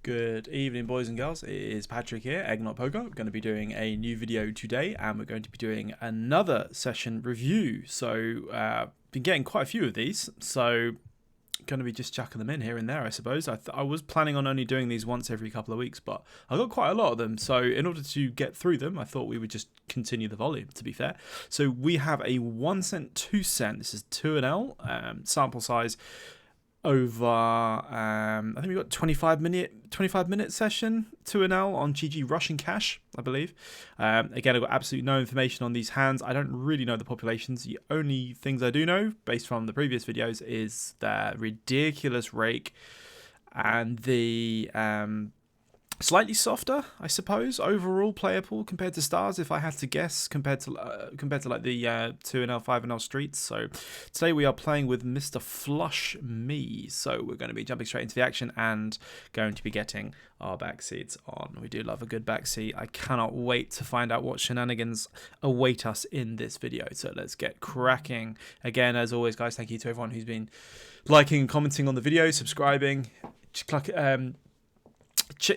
Good evening, boys and girls. It is Patrick here, Eggnoc Poker. We're going to be doing a new video today, and we're going to be doing another session review. So, been getting quite a few of these, so going to be just chucking them in here and there, I suppose. I was planning on only doing these once every couple of weeks, but I got quite a lot of them. So, in order to get through them, I thought we would just continue the volume, to be fair. So, we have a 1 cent, 2 cent. This is 2 NL, sample size over I think we got 25 minute session 2NL on GG Russian Cash, I believe. Again, I've got absolutely no information on these hands. I don't really know the populations. The only things I do know based from the previous videos is the ridiculous rake and the slightly softer, I suppose, overall player pool compared to stars, if I had to guess, compared to like the 2NL, 5NL streets. So today we are playing with Mr. Flushme. So we're going to be jumping straight into the action and going to be getting our backseats on. We do love a good backseat. I cannot wait to find out what shenanigans await us in this video. So let's get cracking. Again, as always, guys, thank you to everyone who's been liking and commenting on the video, subscribing,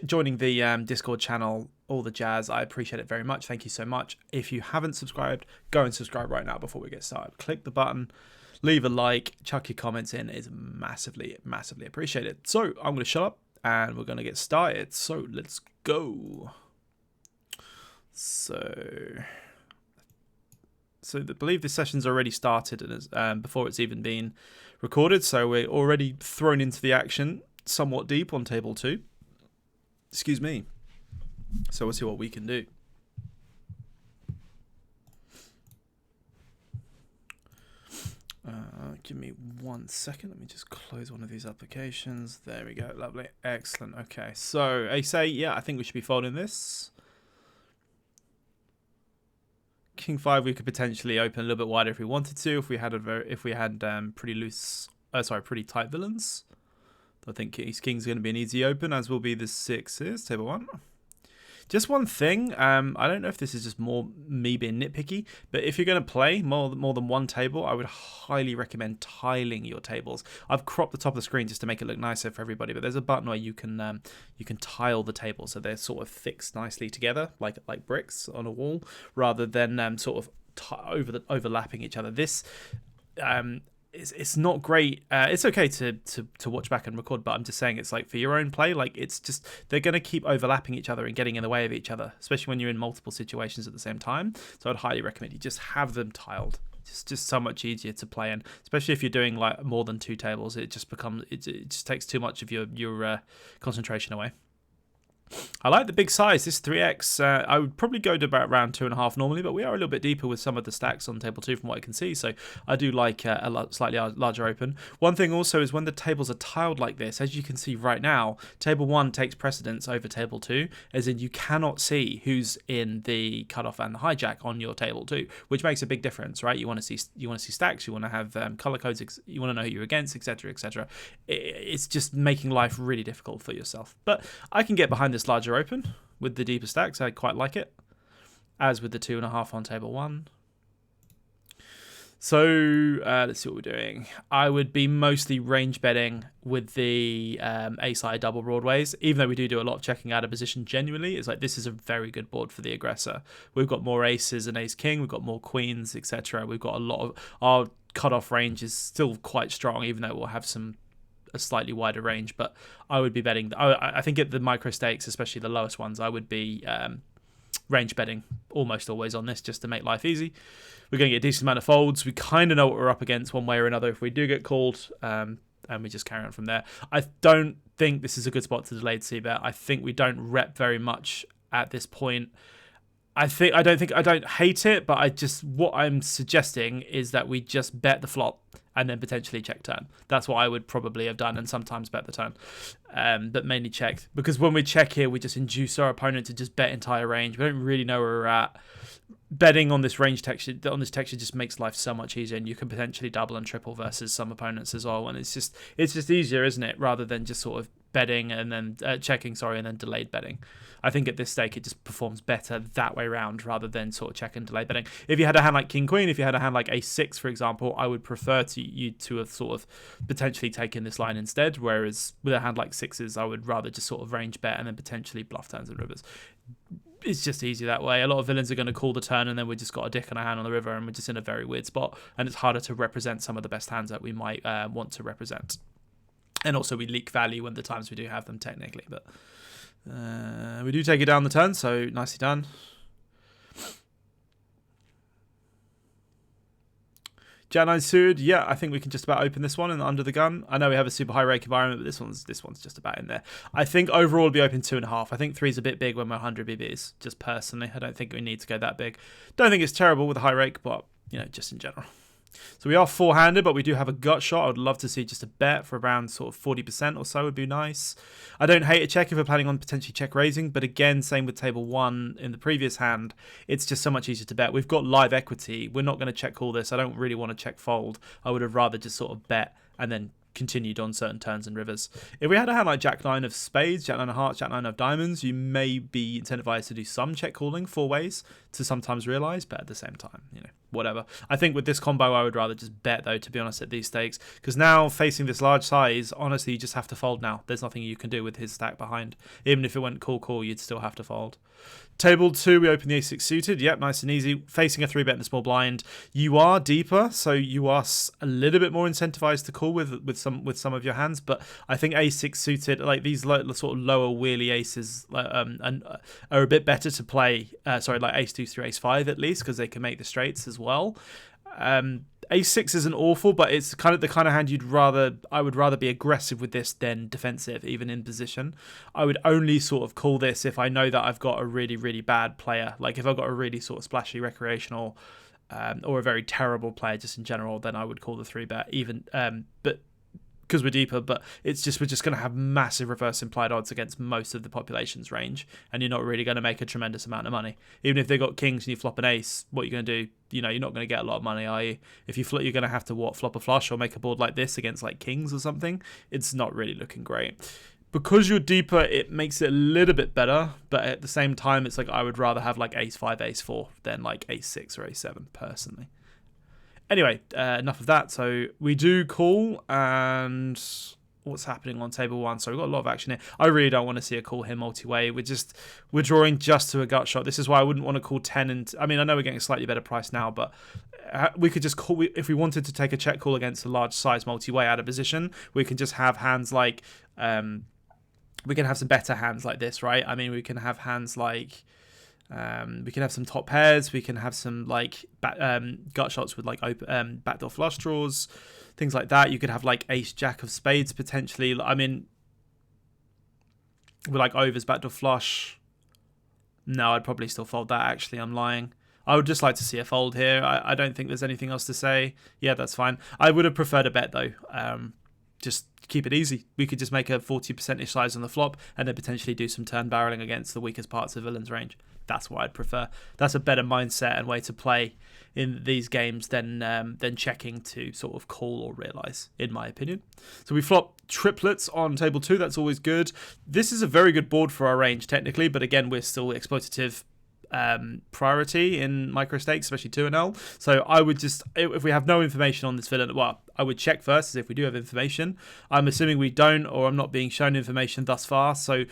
joining the Discord channel, all the jazz. I appreciate it very much. Thank you so much. If you haven't subscribed, go and subscribe right now before we get started. Click the button, leave a like, chuck your comments in. It's massively appreciated. So I'm going to shut up and we're going to get started. So let's go. So I believe this session's already started and before it's even been recorded. So we're already thrown into the action somewhat deep on table 2. Excuse me. So we'll see what we can do. Give me 1 second. Let me just close one of these applications. There we go. Lovely. Excellent. Okay. So ace-8. Yeah, I think we should be folding this. King 5. We could potentially open a little bit wider if we wanted to. If we had pretty tight villains. I think Ace King's going to be an easy open, as will be the 6s, table 1. Just one thing, I don't know if this is just more me being nitpicky, but if you're going to play more than one table, I would highly recommend tiling your tables. I've cropped the top of the screen just to make it look nicer for everybody, but there's a button where you can tile the tables so they're sort of fixed nicely together, like bricks on a wall, rather than sort of overlapping each other. This it's not great. It's okay to watch back and record, but I'm just saying it's like for your own play, like it's just they're going to keep overlapping each other and getting in the way of each other, especially when you're in multiple situations at the same time. So I'd highly recommend you just have them tiled. It's just so much easier to play in, especially if you're doing like more than 2 tables. It just takes too much of your concentration away. I like the big size. This 3x, I would probably go to about round 2.5 normally, but we are a little bit deeper with some of the stacks on table 2 from what I can see, so I do like a slightly larger open. One thing also is when the tables are tiled like this, as you can see right now, table 1 takes precedence over table 2, as in you cannot see who's in the cutoff and the hijack on your table 2, which makes a big difference, right? You want to see stacks, you want to have color codes, you want to know who you're against, etc., etc. It's just making life really difficult for yourself. But I can get behind this larger open with the deeper stacks. I quite like it, as with the 2.5 on table 1. So let's see what we're doing. I would be mostly range betting with the ace-high double broadways, even though we do a lot of checking out of position genuinely. It's like this is a very good board for the aggressor. We've got more aces and ace-king, we've got more queens, etc. We've got a lot of our cutoff range is still quite strong, even though we'll have a slightly wider range, but I would be betting. I think at the micro stakes, especially the lowest ones, I would be range betting almost always on this just to make life easy. We're going to get a decent amount of folds. We kind of know what we're up against one way or another if we do get called, and we just carry on from there. I don't think this is a good spot to delay the c-bet. I think we don't rep very much at this point. I don't hate it, but what I'm suggesting is that we just bet the flop and then potentially check turn. That's what I would probably have done, and sometimes bet the turn, but mainly checked, because when we check here, we just induce our opponent to just bet entire range. We don't really know where we're at. Betting on this range texture, just makes life so much easier, and you can potentially double and triple versus some opponents as well. And it's just easier, isn't it? Rather than just sort of betting and then checking, sorry, and then delayed betting. I think at this stake it just performs better that way round rather than sort of check and delay betting. If you had a hand like King Queen, if you had a hand like Ace 6, for example, I would prefer you to have sort of potentially taken this line instead. Whereas with a hand like sixes, I would rather just sort of range bet and then potentially bluff turns and rivers. It's just easy that way. A lot of villains are going to call the turn and then we just got a dick and a hand on the river and we're just in a very weird spot. And it's harder to represent some of the best hands that we might want to represent. And also we leak value when the times we do have them technically, but we do take it down the turn, so nicely done. Jack 9 suited, yeah, I think we can just about open this one and under the gun. I know we have a super high rake environment, but this one's just about in there. I think overall it'll be open 2.5. I think 3 is a bit big when we're 100 BBs, just personally. I don't think we need to go that big. Don't think it's terrible with a high rake, but, you know, just in general. So we are four-handed, but we do have a gut shot. I would love to see just a bet for around sort of 40% or so would be nice. I don't hate a check if we're planning on potentially check raising, but again, same with table 1 in the previous hand. It's just so much easier to bet. We've got live equity. We're not going to check call this. I don't really want to check fold. I would have rather just sort of bet and then continued on certain turns and rivers. If we had a hand like Jack 9 of spades, Jack 9 of hearts, Jack 9 of diamonds, you may be incentivized to do some check calling 4 ways to sometimes realize, but at the same time, you know, whatever. I think with this combo, I would rather just bet though, to be honest, at these stakes, because now facing this large size, honestly, you just have to fold now. There's nothing you can do with his stack behind. Even if it went call, you'd still have to fold. Table 2, we open the ace 6 suited. Yep, nice and easy. Facing a 3-bet in the small blind. You are deeper, so you are a little bit more incentivized to call with some of your hands. But I think ace 6 suited, like these sort of lower wheelie aces, are a bit better to play. Like ace 2 through ace 5 at least, because they can make the straights as well. Ace 6 isn't awful, but it's kind of the kind of hand I would rather be aggressive with this than defensive, even in position. I would only sort of call this if I know that I've got a really, really bad player. Like if I've got a really sort of splashy recreational or a very terrible player just in general, then I would call the 3-bet even. But because we're deeper, but we're just going to have massive reverse implied odds against most of the population's range, and you're not really going to make a tremendous amount of money. Even if they got kings and you flop an ace, what you're going to do, you know, you're not going to get a lot of money, are you? If you flip, you're going to have to flop a flush or make a board like this against like kings or something. It's not really looking great. Because you're deeper, it makes it a little bit better, but at the same time, it's like I would rather have like ace 5, ace 4 than like ace 6 or ace 7 personally. Anyway, enough of that. So we do call, and what's happening on table 1? So we've got a lot of action here. I really don't want to see a call here multi-way. We're drawing just to a gut shot. This is why I wouldn't want to call 10. And I mean, I know we're getting a slightly better price now, but we could just call if we wanted to take a check call against a large size multi-way out of position. We can just have hands like we can have some better hands like this, right? I mean, we can have hands like. We can have some top pairs. We can have some like gut shots with like backdoor flush draws, things like that. You could have like ace jack of spades potentially. I mean, with like overs backdoor flush. No, I'd probably still fold that. Actually, I'm lying. I would just like to see a fold here. I don't think there's anything else to say. Yeah, that's fine. I would have preferred a bet though. Just keep it easy. We could just make a 40%-ish size on the flop and then potentially do some turn barreling against the weakest parts of villain's range. That's what I'd prefer. That's a better mindset and way to play in these games than checking to sort of call or realize, in my opinion. So we flop triplets on table 2. That's always good. This is a very good board for our range technically, but again, we're still exploitative priority in micro stakes, especially 2 NL. So I would just, if we have no information on this villain, well, I would check first as if we do have information. I'm assuming we don't, or I'm not being shown information thus far. So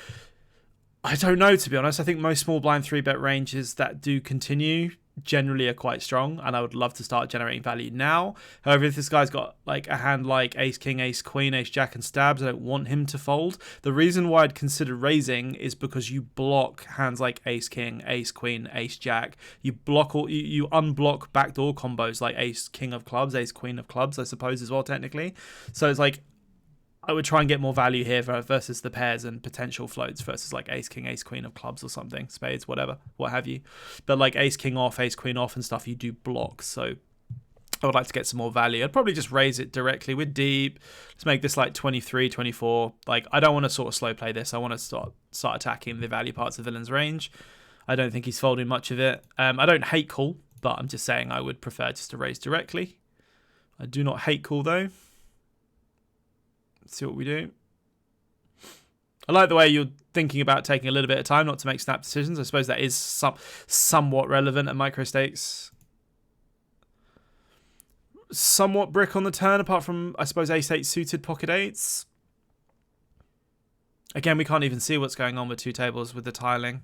I don't know, to be honest. I think most small blind 3-bet ranges that do continue generally are quite strong, and I would love to start generating value now. However, if this guy's got like a hand like ace king, ace queen, ace jack and stabs, I don't want him to fold. The reason why I'd consider raising is because you block hands like ace king, ace queen, ace jack. You block you unblock backdoor combos like ace king of clubs, ace queen of clubs, I suppose as well technically. So it's like I would try and get more value here versus the pairs and potential floats versus like ace king, ace queen of clubs or something, spades, whatever, what have you. But like ace king off, ace queen off and stuff, you do block. So I would like to get some more value. I'd probably just raise it directly. We're deep. Let's make this like 23, 24. Like I don't want to sort of slow play this. I want to start attacking the value parts of villain's range. I don't think he's folding much of it. I don't hate call, but I'm just saying I would prefer just to raise directly. I do not hate call though. Let's see what we do. I like the way you're thinking about taking a little bit of time not to make snap decisions. I suppose that is somewhat relevant at micro stakes. Somewhat brick on the turn, apart from, I suppose, ace-8 suited pocket eights. Again, we can't even see what's going on with two tables with the tiling.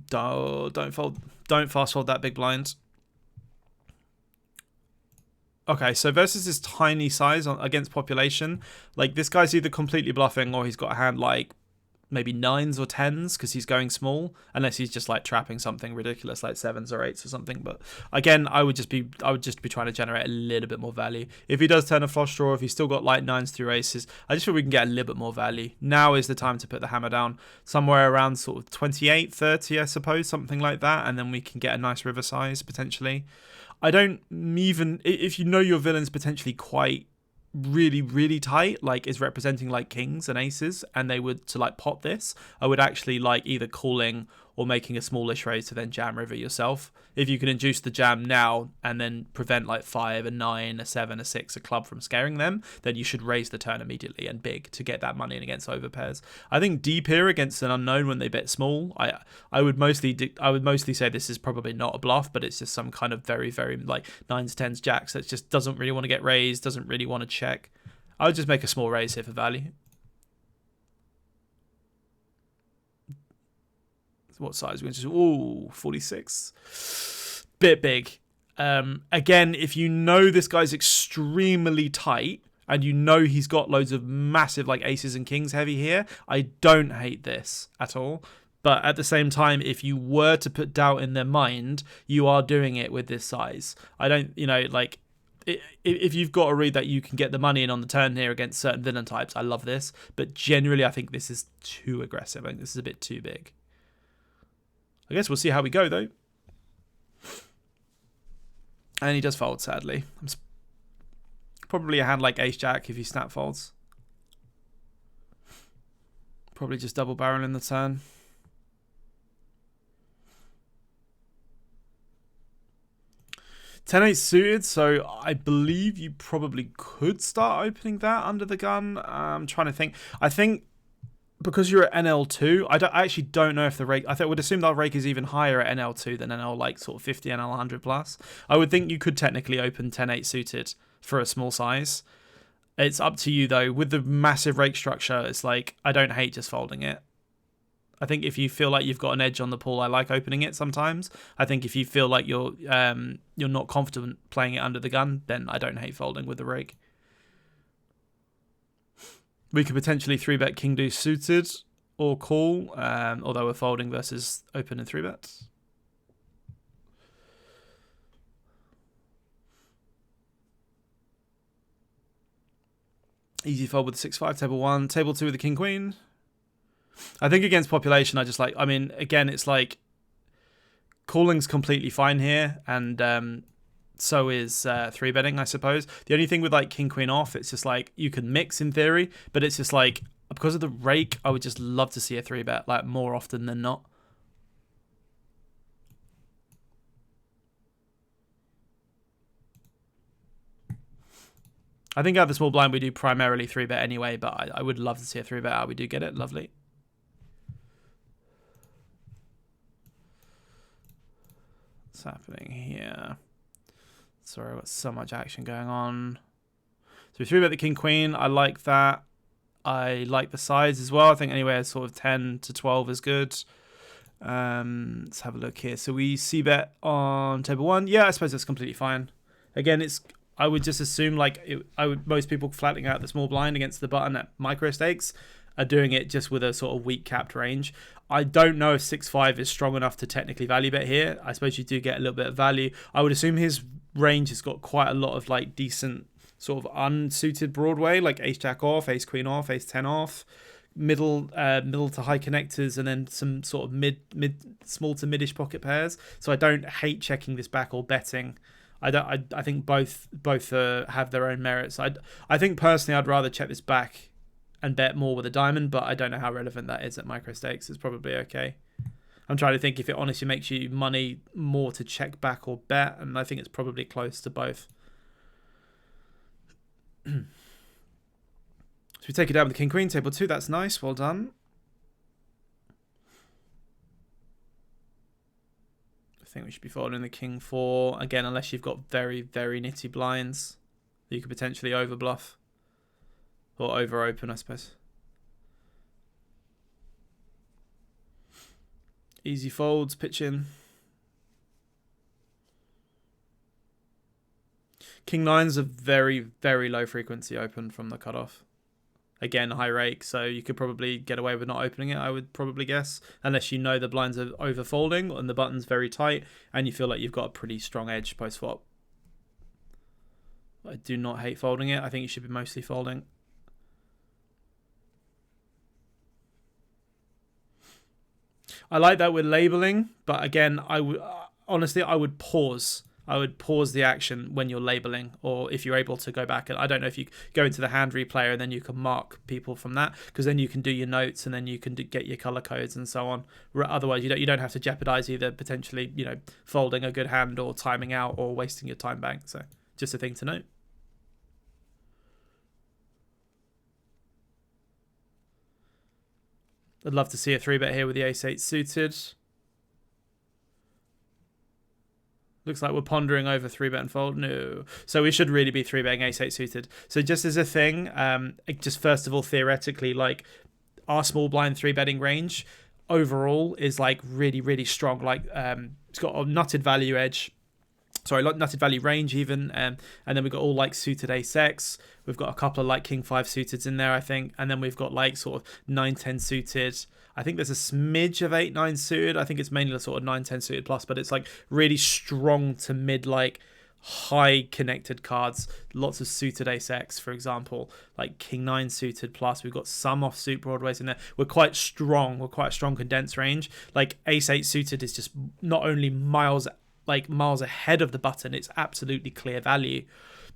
Don't fold. Don't fast fold that big blind. Okay, so versus this tiny size against population, like this guy's either completely bluffing or he's got a hand like maybe 9s or 10s because he's going small, unless he's just like trapping something ridiculous like 7s or 8s or something. But again, I would just be trying to generate a little bit more value. If he does turn a flush draw, if he's still got like 9s through aces, I just feel we can get a little bit more value. Now is the time to put the hammer down somewhere around sort of 28, 30, I suppose, something like that, and then we can get a nice river size potentially. I don't even, if you know your villain's potentially quite really tight, like is representing like kings and aces, and they would to like pot this, I would actually like either calling or making a smallish raise to then jam river yourself. If you can induce the jam now and then prevent like 5, a 9, a 7, a 6, a club from scaring them, then you should raise the turn immediately and big to get that money in against overpairs. I think deep here against an unknown when they bet small, I would mostly say this is probably not a bluff, but it's just some kind of very like 9s, 10s, jacks that just doesn't really want to get raised, doesn't really want to check. I would just make a small raise here for value. What size? Ooh, 46. Bit big. Again, if you know this guy's extremely tight and you know he's got loads of massive like aces and kings heavy here, I don't hate this at all. But at the same time, if you were to put doubt in their mind, you are doing it with this size. I don't, like, if you've got a read that you can get the money in on the turn here against certain villain types, I love this. But generally, I think this is too aggressive. I think this is a bit too big. I guess we'll see how we go, though. And he does fold, sadly. Probably a hand like ace-jack if he snap folds. Probably just double barrel in the turn. Ten eight suited, so I believe you probably could start opening that under the gun. I'm trying to think. I think because you're at NL2, I actually don't know if the rake, I would assume that rake is even higher at NL2 than NL like sort of 50, NL 100 plus. I would think you could technically open 10-8 suited for a small size. It's up to you though. With the massive rake structure, it's like, I don't hate just folding it. I think if you feel like you've got an edge on the pool, I like opening it sometimes. I think if you feel like you're not confident playing it under the gun, then I don't hate folding with the rake. We could potentially 3-bet king deuce suited or call, although we're folding versus open and 3-bets. Easy fold with the 6-5, table 1, table 2 with the king queen. I think against population, again, it's like calling's completely fine here, and so is 3-betting, I suppose. The only thing with like king queen off, it's just like you can mix in theory, but it's just like because of the rake, I would just love to see a 3-bet like more often than not. I think out of the small blind we do primarily 3-bet anyway, but I would love to see a 3-bet out. We do get it, lovely. What's happening here? Sorry, I've got so much action going on. So we 3-bet the king queen. I like that. I like the size as well. I think anywhere sort of 10 to 12 is good. Let's have a look here. So we c-bet on table 1. Yeah, I suppose that's completely fine. Again, I would just assume most people flattening out the small blind against the button at micro stakes are doing it just with a sort of weak capped range. I don't know if 6-5 is strong enough to technically value bet here. I suppose you do get a little bit of value. I would assume his range has got quite a lot of like decent sort of unsuited Broadway, like ace-jack off, ace-queen off, ace-10 off, middle to high connectors, and then some sort of mid small to midish pocket pairs. So I don't hate checking this back or betting. I think both have their own merits. I think personally I'd rather check this back and bet more with a diamond, but I don't know how relevant that is at micro stakes. It's probably okay. I'm trying to think if it honestly makes you money more to check back or bet, and I think it's probably close to both. So we take it down with the king queen, table 2. That's nice. Well done. I think we should be folding the king 4 again, unless you've got very, very nitty blinds. You could potentially over bluff or over open, I suppose. Easy folds, pitch in. King 9's a very, very low frequency open from the cutoff. Again, high rake, so you could probably get away with not opening it, I would probably guess. Unless you know the blinds are over folding and the button's very tight and you feel like you've got a pretty strong edge post-flop. I do not hate folding it. I think you should be mostly folding. I like that we're labeling, but again, honestly, I would pause. I would pause the action when you're labeling, or if you're able to go back. And I don't know if you go into the hand replayer and then you can mark people from that, because then you can do your notes and then you can get your color codes and so on. Otherwise, you don't have to jeopardize either potentially, folding a good hand or timing out or wasting your time bank. So just a thing to note. I'd love to see a 3-bet here with the ace-8 suited. Looks like we're pondering over 3-bet and fold. No. So we should really be 3-betting ace-8 suited. So just as a thing, just first of all, theoretically, like our small blind 3-betting range overall is like really, really strong. Like it's got a nutted value edge. Sorry, nutted value range even. And then we've got all like suited ace-X. We've got a couple of like king 5 suited in there, I think. And then we've got like sort of 9-10 suited. I think there's a smidge of 8-9 suited. I think it's mainly sort of 9-10 suited plus, but it's like really strong to mid, like high connected cards. Lots of suited ace-X, for example, like king 9 suited plus. We've got some offsuit broadways in there. We're quite strong. We're quite a strong condensed range. Like ace-8 suited is just not only miles ahead of the button, it's absolutely clear value,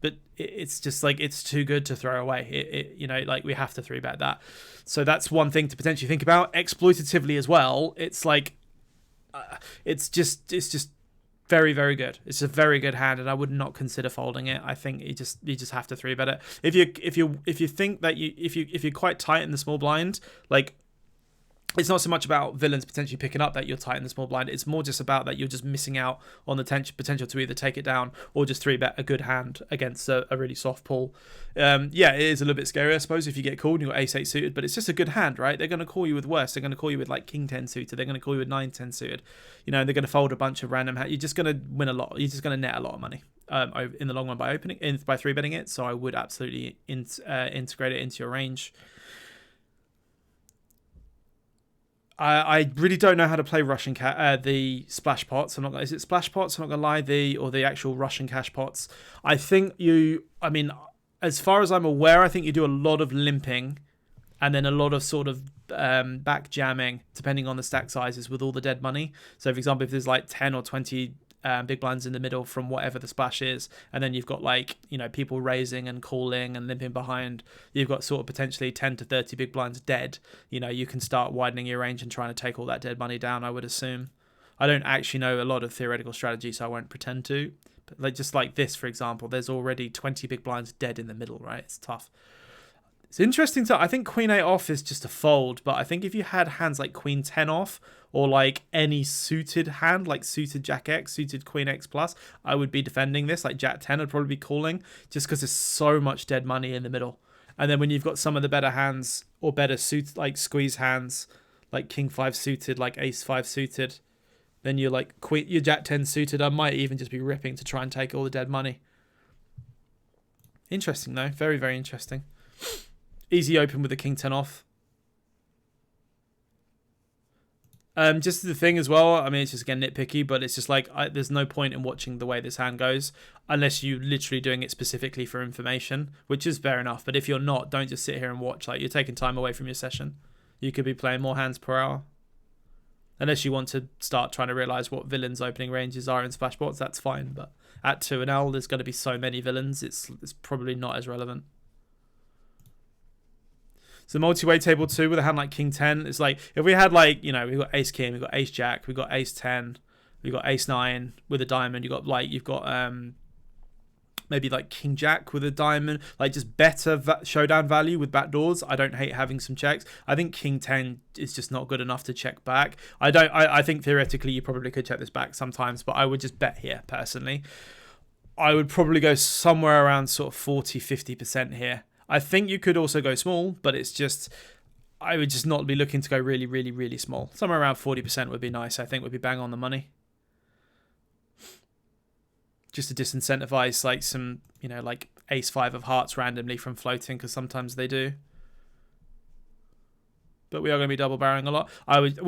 but it's just like it's too good to throw away. Like we have to 3-bet that. So that's one thing to potentially think about exploitatively as well. It's like it's just very, very good. It's a very good hand, and I would not consider folding it. I think you just have to 3-bet it. If you think that if you're quite tight in the small blind, like, it's not so much about villains potentially picking up that you're tight in the small blind. It's more just about that you're just missing out on the potential to either take it down or just 3-bet a good hand against a really soft pull. Yeah, it is a little bit scary, I suppose, if you get called and you've got ace-8 suited, but it's just a good hand, right? They're going to call you with worse. They're going to call you with like king 10 suited. They're going to call you with 9-10 suited. They're going to fold a bunch of random hands. You're just going to win a lot. You're just going to net a lot of money in the long run by 3-betting it. So I would absolutely integrate it into your range. I really don't know how to play Russian the splash pots. Is it splash pots? I'm not gonna lie, or the actual Russian cash pots. I think as far as I'm aware, I think you do a lot of limping, and then a lot of sort of back jamming, depending on the stack sizes with all the dead money. So, for example, if there's like 10 or 20 big blinds in the middle from whatever the splash is, and then you've got like people raising and calling and limping behind, you've got sort of potentially 10 to 30 big blinds dead. You can start widening your range and trying to take all that dead money down, I would assume. I don't actually know a lot of theoretical strategy, so I won't pretend to, but just like this, for example, there's already 20 big blinds dead in the middle, right? It's tough. It's interesting I think queen 8 off is just a fold, but I think if you had hands like queen 10 off, or like any suited hand, like suited jack X, suited queen X plus, I would be defending this. Like jack 10 I'd probably be calling, just because there's so much dead money in the middle. And then when you've got some of the better hands, or better suits, like squeeze hands, like king 5 suited, like ace 5 suited, then you're like your jack 10 suited, I might even just be ripping to try and take all the dead money. Interesting though, very, very interesting. Easy open with the king 10 off. Just the thing as well, it's just again nitpicky, but it's just like there's no point in watching the way this hand goes unless you're literally doing it specifically for information, which is fair enough. But if you're not, don't just sit here and watch. Like, you're taking time away from your session. You could be playing more hands per hour. Unless you want to start trying to realize what villains' opening ranges are in splash bots, that's fine. But at 2NL, there's going to be so many villains, it's probably not as relevant. So multi-way table 2 with a hand like king 10, it's like, if we had like, we've got ace king, we've got ace jack, we've got ace 10, we've got ace 9 with a diamond, you've got Maybe like King Jack with a diamond, like just better showdown value with backdoors. I don't hate having some checks. I think King 10 is just not good enough to check back. I think theoretically you probably could check this back sometimes, but I would just bet here personally. I would probably go somewhere around sort of 40-50% here. I think you could also go small, but it's just, I would just not be looking to go really, really, really small. Somewhere around 40% would be nice. I think would be bang on the money. Just to disincentivize like some, like ace 5 of hearts randomly from floating, because sometimes they do. But we are going to be double barreling a lot.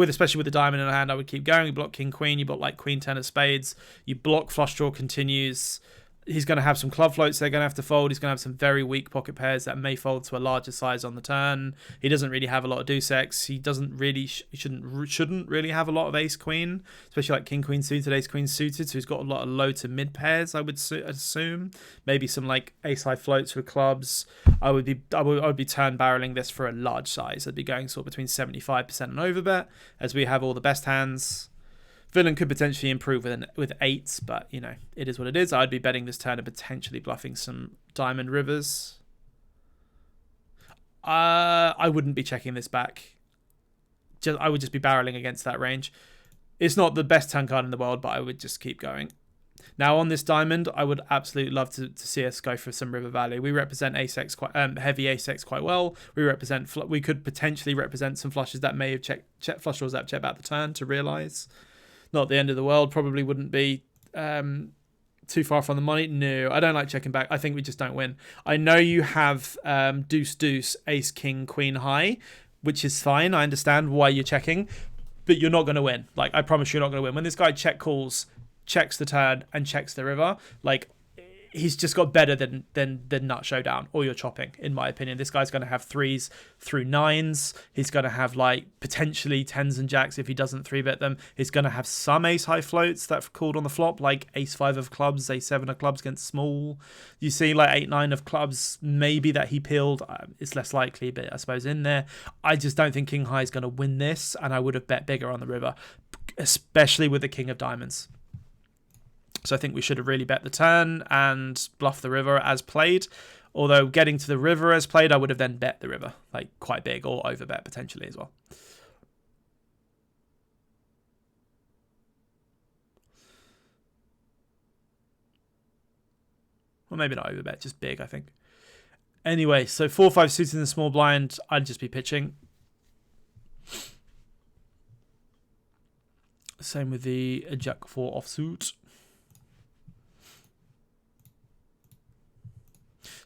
Especially with the diamond in the hand, I would keep going. You block king queen, you block like queen 10 of spades, you block flush draw continues. He's going to have some club floats they're going to have to fold. He's going to have some very weak pocket pairs that may fold to a larger size on the turn. He doesn't really have a lot of deuce X. He doesn't really, shouldn't really have a lot of ace queen, especially like king queen suited, ace queen suited. So he's got a lot of low to mid pairs, I would assume. Maybe some like ace high floats with clubs. I would be turn barreling this for a large size. I'd be going sort of between 75% and overbet, as we have all the best hands. Villain could potentially improve with 8s, but, it is what it is. I'd be betting this turn and potentially bluffing some diamond rivers. I wouldn't be checking this back. I would just be barreling against that range. It's not the best turn card in the world, but I would just keep going. Now, on this diamond, I would absolutely love to see us go for some river value. We represent ace-x heavy ace-x quite well. We could potentially represent some flushes that may have checked flush draws that have checked out the turn to realise. Not the end of the world. Probably wouldn't be too far from the money. No, I don't like checking back. I think we just don't win. I know you have deuce, ace, king, queen high, which is fine. I understand why you're checking, but you're not going to win. Like, I promise you're not going to win. When this guy check calls, checks the turn, and checks the river, like, he's just got better than nut showdown, or you're chopping, in my opinion. This guy's going to have 3s through 9s. He's going to have like potentially 10s and jacks if he doesn't 3-bet them. He's going to have some ace high floats that called on the flop, like ace 5 of clubs, ace 7 of clubs against small. You see like 8-9 of clubs maybe that he peeled. It's less likely, but I suppose in there. I just don't think king high is going to win this, and I would have bet bigger on the river, especially with the king of diamonds. So I think we should have really bet the turn and bluff the river as played. Although getting to the river as played, I would have then bet the river, like quite big, or overbet potentially as well. Well, maybe not overbet, just big, I think. Anyway, so 4-5 suited in the small blind, I'd just be pitching. Same with the jack 4 offsuit.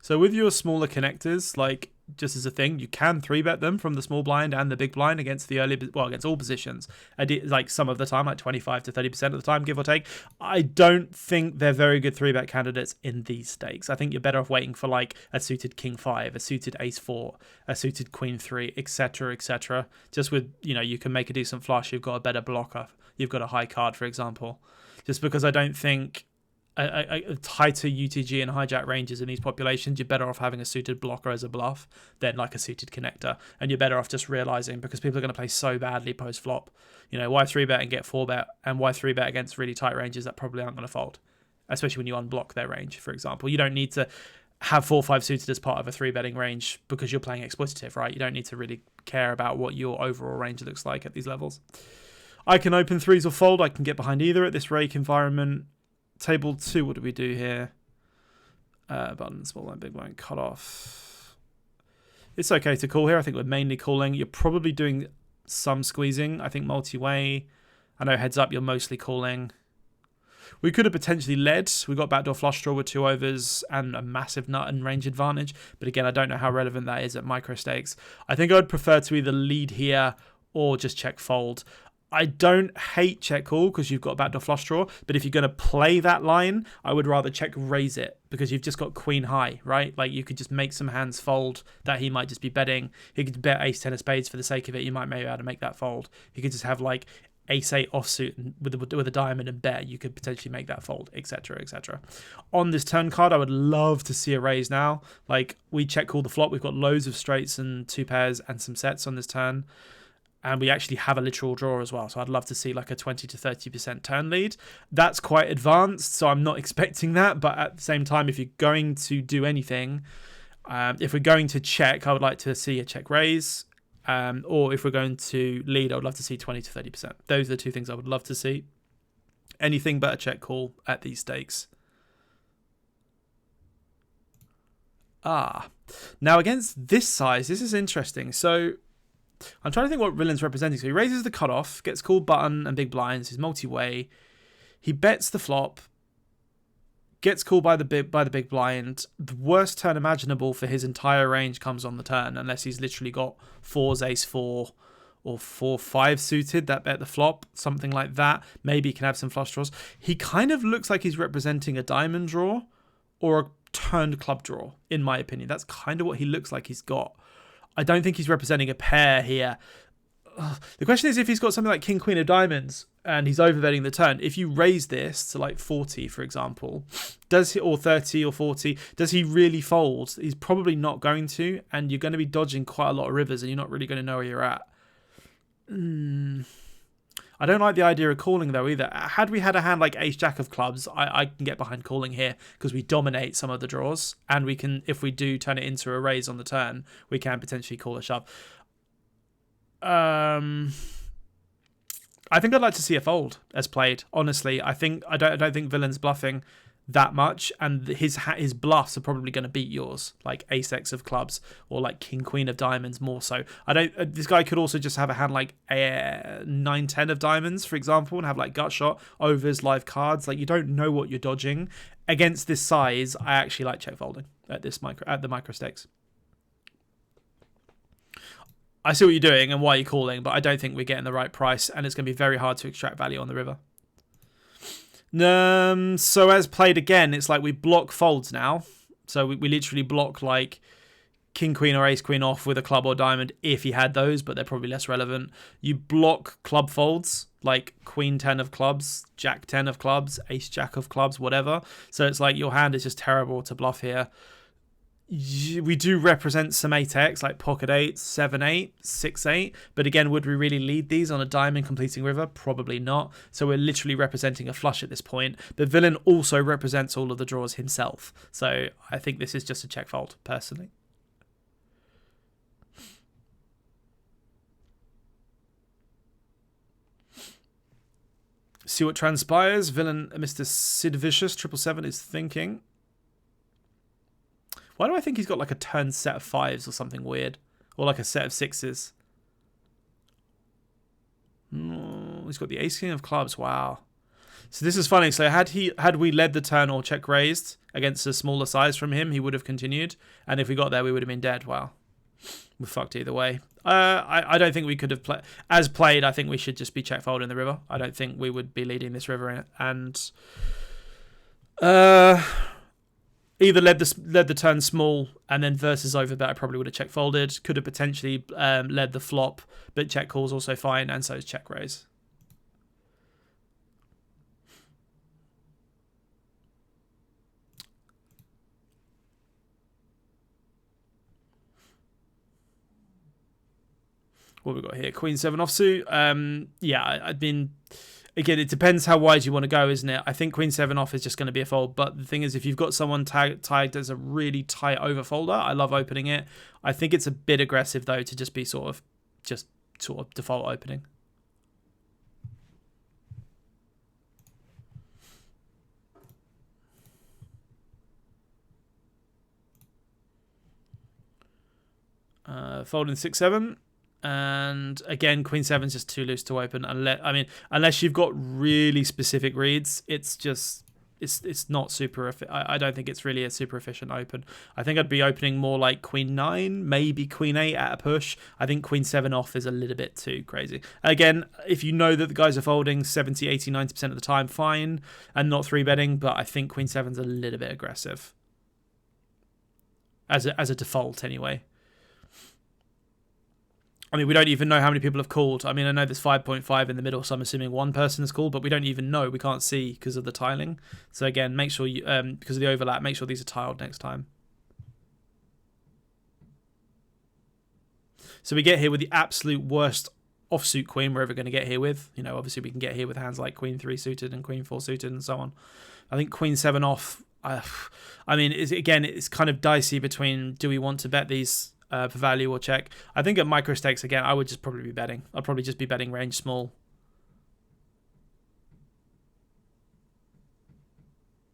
So with your smaller connectors, like just as a thing, you can 3-bet them from the small blind and the big blind against against all positions. Like some of the time, like 25 to 30% of the time, give or take. I don't think they're very good 3-bet candidates in these stakes. I think you're better off waiting for like a suited king 5, a suited ace 4, a suited queen 3, etc., etc. Just with, you can make a decent flush. You've got a better blocker. You've got a high card, for example. Just because I don't think a tighter UTG and hijack ranges in these populations, you're better off having a suited blocker as a bluff than like a suited connector, and you're better off just realizing, because people are going to play so badly post flop, why 3-bet and get 4-bet, and why 3-bet against really tight ranges that probably aren't going to fold, especially when you unblock their range. For example, you don't need to have 4-5 suited as part of a 3-betting range because you're playing exploitative, right? You don't need to really care about what your overall range looks like at these levels. I can open 3s or fold. I can get behind either at this rake environment. Table 2, what do we do here? Button, small line, big line, cut off. It's okay to call here. I think we're mainly calling. You're probably doing some squeezing. I think multi-way. I know heads up, you're mostly calling. We could have potentially led. We got backdoor flush draw with 2 overs and a massive nut and range advantage. But again, I don't know how relevant that is at micro stakes. I think I would prefer to either lead here or just check fold. I don't hate check call because you've got backdoor flush draw, but if you're going to play that line, I would rather check raise it, because you've just got queen high, right? Like, you could just make some hands fold that he might just be betting. He could bet ace 10 of spades for the sake of it. You might maybe be able to make that fold. He could just have like ace 8 offsuit with a diamond and bet. You could potentially make that fold, etc., etc. On this turn card, I would love to see a raise now. Like, we check call the flop. We've got loads of straights and 2 pairs and some sets on this turn. And we actually have a literal draw as well. So I'd love to see like a 20 to 30% turn lead. That's quite advanced, so I'm not expecting that. But at the same time, if you're going to do anything, if we're going to check, I would like to see a check raise. Or if we're going to lead, I would love to see 20 to 30%. Those are the two things I would love to see. Anything but a check call at these stakes. Now against this size, this is interesting. So I'm trying to think what villain's representing. So he raises the cutoff, gets called button and big blinds. He's multi-way. He bets the flop, gets called by the big blind. The worst turn imaginable for his entire range comes on the turn, unless he's literally got fours, ace four, or 4-5 suited that bet the flop, something like that. Maybe he can have some flush draws. He kind of looks like he's representing a diamond draw or a turned club draw, in my opinion. That's kind of what he looks like he's got. I don't think he's representing a pair here. The question is if he's got something like king, queen of diamonds and he's overbetting the turn. If you raise this to like 40, for example, or 30 or 40, does he really fold? He's probably not going to, and you're going to be dodging quite a lot of rivers and you're not really going to know where you're at. I don't like the idea of calling though either. Had we had a hand like ace jack of clubs, I can get behind calling here because we dominate some of the draws, and we can, if we do turn it into a raise on the turn, we can potentially call a shove. I think I'd like to see a fold as played. Honestly, I don't think villain's bluffing that much, and his bluffs are probably going to beat yours, like ace x of clubs or like king queen of diamonds more so. This guy could also just have a hand like a 9-10 of diamonds, for example, and have like gut shot over his live cards. Like, you don't know what you're dodging. Against this size, I actually like check folding at the micro stakes. I see what you're doing and why you're calling, but I don't think we're getting the right price, and it's going to be very hard to extract value on the river. So as played again, it's like we block folds now. So we literally block like king, queen or ace, queen off with a club or diamond if he had those, but they're probably less relevant. You block club folds like queen 10 of clubs, jack 10 of clubs, ace jack of clubs, whatever. So it's like your hand is just terrible to bluff here. We do represent some 8x like pocket 8, 7-8, 6-8, but again, would we really lead these on a diamond completing river? Probably not. So we're literally representing a flush at this point. The villain also represents all of the draws himself, so I think this is just a check fold personally. See what transpires. Villain Mr. Sid Vicious 777 is thinking. Why do I think he's got like a turn set of 5s or something weird? Or like a set of 6s. He's got the ace king of clubs. Wow. So this is funny. So had we led the turn or check raised against a smaller size from him, he would have continued. And if we got there, we would have been dead. Wow. We're fucked either way. I don't think we could have played. As played, I think we should just be check folding the river. I don't think we would be leading this river. And either led the turn small and then versus overbet, I probably would have check folded. Could have potentially led the flop, but check call's also fine, and so is check raise. What we got here? Queen 7 offsuit. Yeah, I mean, again, it depends how wide you want to go, isn't it? I think Queen 7 off is just going to be a fold. But the thing is, if you've got someone tagged as a really tight overfolder, I love opening it. I think it's a bit aggressive, though, to just be sort of default opening. Folding 6-7. And again, Queen 7's just too loose to open. Unless you've got really specific reads, it's not super. I don't think it's really a super efficient open. I think I'd be opening more like Queen 9, maybe Queen 8 at a push. I think Queen 7 off is a little bit too crazy. Again, if you know that the guys are folding 70, 80, 90% of the time, fine, and not 3-betting. But I think Queen 7's a little bit aggressive as a default anyway. I mean, we don't even know how many people have called. I mean, I know there's 5.5 in the middle, so I'm assuming one person has called, but we don't even know. We can't see because of the tiling. So again, make sure you, because of the overlap, make sure these are tiled next time. So we get here with the absolute worst offsuit queen we're ever going to get here with. You know, obviously we can get here with hands like queen 3 suited and queen 4 suited and so on. I think queen 7 off, I mean, it's kind of dicey between, do we want to bet these for value or check? I think at micro stakes, again, I would just probably be betting. I'd probably just be betting range small.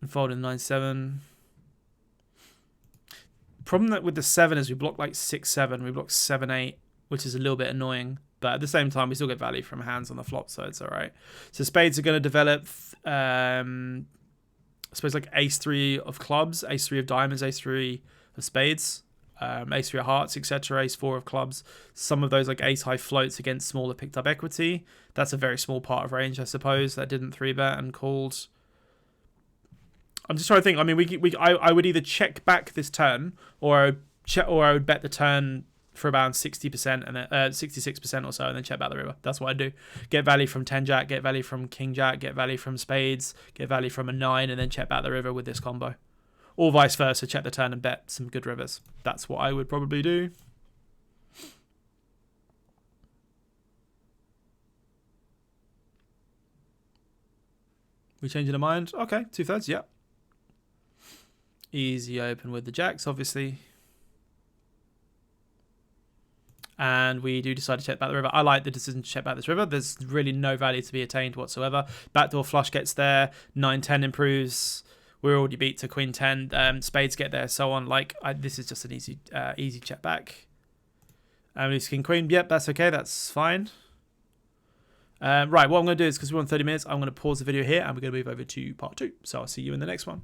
And fold in 9-7. Problem that with the 7 is we block like 6-7, we block 7-8, which is a little bit annoying. But at the same time, we still get value from hands on the flop, so it's all right. So spades are going to develop, I suppose, like ace-3 of clubs, ace-3 of diamonds, ace-3 of spades, ace-3 of hearts, etc., ace-4 of clubs. Some of those like ace-high floats against smaller picked-up equity. That's a very small part of range, I suppose, that didn't 3-bet and called. I'm just trying to think. I mean, I would either check back this turn, or I would bet the turn for around 60% and then 66% or so, and then check back the river. That's what I do. Get value from 10-jack, get value from king-jack, get value from spades, get value from a 9, and then check back the river with this combo. Or vice versa, check the turn and bet some good rivers. That's what I would probably do. We changing our mind? Okay, 2/3, yeah. Easy open with the jacks, obviously. And we do decide to check back the river. I like the decision to check back this river. There's really no value to be attained whatsoever. Backdoor flush gets there. 9-10 improves. We're already beat to queen 10. Spades get there, so on. Like, this is just an easy check back. And it's king queen. Yep, that's okay. That's fine. Right, what I'm going to do is, because we're on 30 minutes, I'm going to pause the video here and we're going to move over to part 2. So I'll see you in the next one.